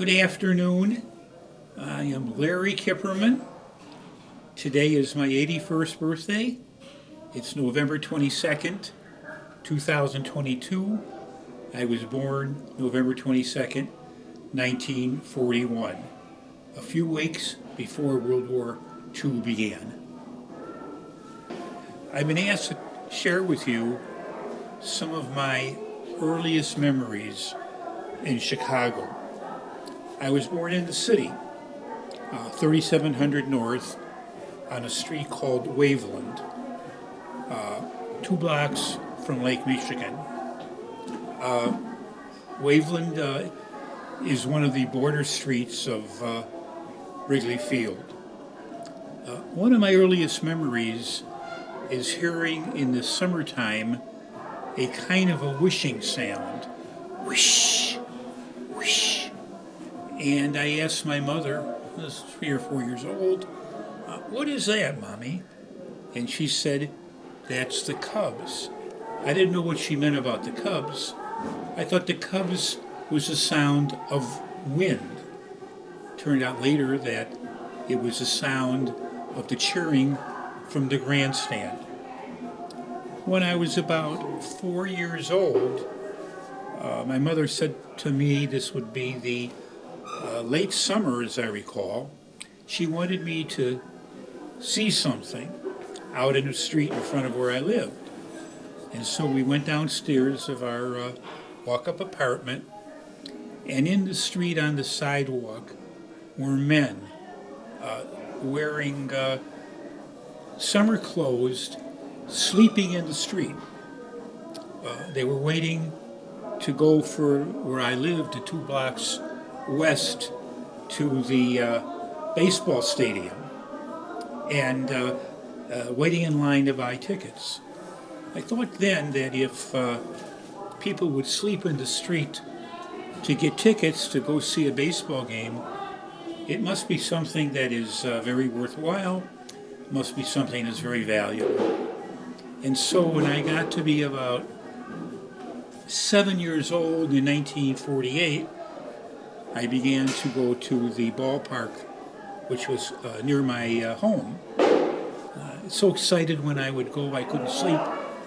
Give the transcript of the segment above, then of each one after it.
Good afternoon. I am Larry Kipperman. Today is my 81st birthday. It's November 22nd, 2022. I was born November 22nd, 1941, a few weeks before World War II began. I've been asked to share with you some of my earliest memories in Chicago. I was born in the city, 3700 North, on a street called Waveland, 2 blocks from Lake Michigan. Waveland is one of the border streets of Wrigley Field. One of my earliest memories is hearing in the summertime a kind of a whooshing sound. Whoosh, whoosh. And I asked my mother, I was 3 or 4 years old, "What is that, Mommy?" And she said, "That's the Cubs." I didn't know what she meant about the Cubs. I thought the Cubs was the sound of wind. Turned out later that it was the sound of the cheering from the grandstand. When I was about 4 years old, my mother said to me this would be the late summer, as I recall. She wanted me to see something out in the street in front of where I lived. And so we went downstairs of our walk-up apartment, and in the street on the sidewalk were men wearing summer clothes, sleeping in the street. They were waiting to go for where I lived, the 2 blocks west to the baseball stadium, and waiting in line to buy tickets. I thought then that if people would sleep in the street to get tickets to go see a baseball game, it must be something that is very worthwhile, must be something that's very valuable. And so when I got to be about 7 years old in 1948, I began to go to the ballpark, which was near my home. So excited when I would go, I couldn't sleep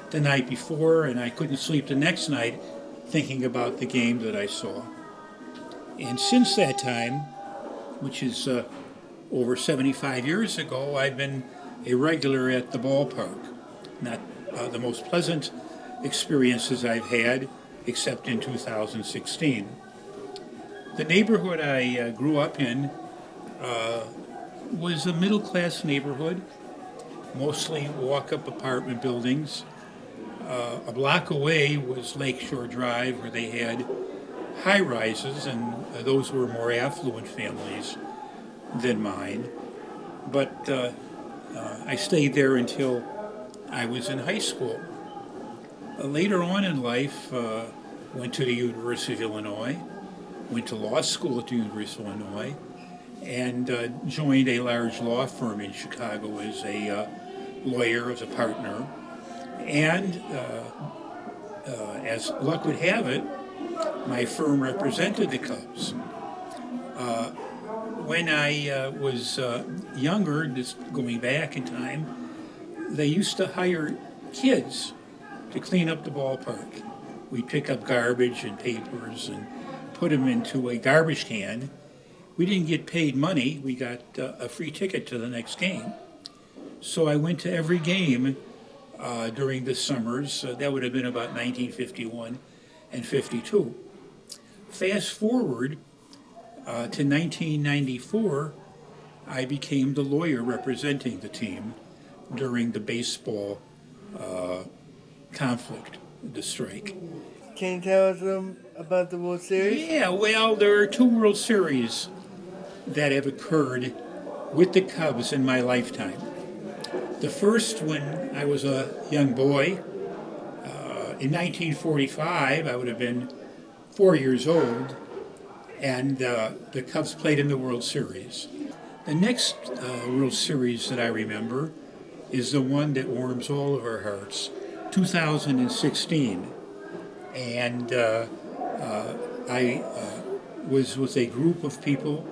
the night before, and I couldn't sleep the next night thinking about the game that I saw. And since that time, which is over 75 years ago, I've been a regular at the ballpark. Not the most pleasant experiences I've had, except in 2016. The neighborhood I grew up in was a middle-class neighborhood, mostly walk-up apartment buildings. A block away was Lakeshore Drive, where they had high-rises, and those were more affluent families than mine. But I stayed there until I was in high school. Later on in life, went to the University of Illinois, went to law school at the University of Illinois, and joined a large law firm in Chicago as a lawyer, as a partner. And as luck would have it, my firm represented the Cubs. When I was younger, just going back in time, they used to hire kids to clean up the ballpark. We'd pick up garbage and papers and put them into a garbage can. We didn't get paid money. We got a free ticket to the next game. So I went to every game during the summers. That would have been about 1951 and 52. Fast forward to 1994, I became the lawyer representing the team during the baseball conflict, the strike. Can you tell us about the World Series? Yeah, well, there are 2 World Series that have occurred with the Cubs in my lifetime. The first, when I was a young boy, in 1945, I would have been 4 years old, and the Cubs played in the World Series. The next World Series that I remember is the one that warms all of our hearts, 2016. And I was with a group of people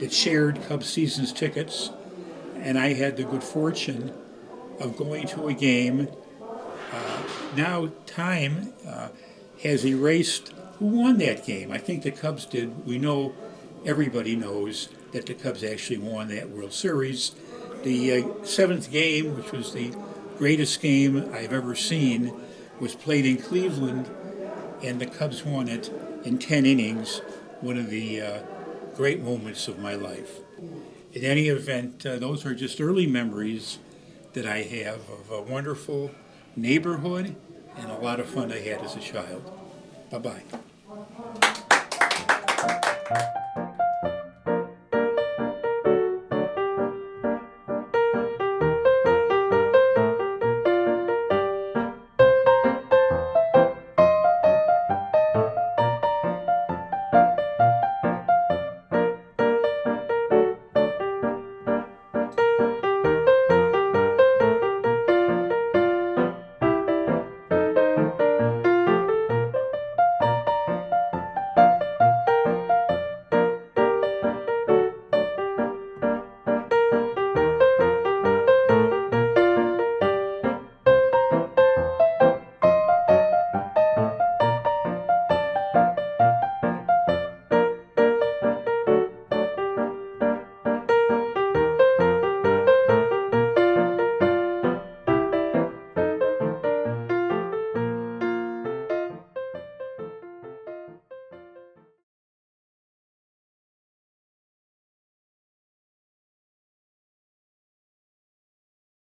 that shared Cubs seasons tickets, and I had the good fortune of going to a game. Now time has erased who won that game. I think the Cubs did. We know, everybody knows that the Cubs actually won that World Series. The seventh game, which was the greatest game I've ever seen, was played in Cleveland, and the Cubs won it in 10 innings, one of the great moments of my life. In any event, those are just early memories that I have of a wonderful neighborhood and a lot of fun I had as a child. Bye-bye.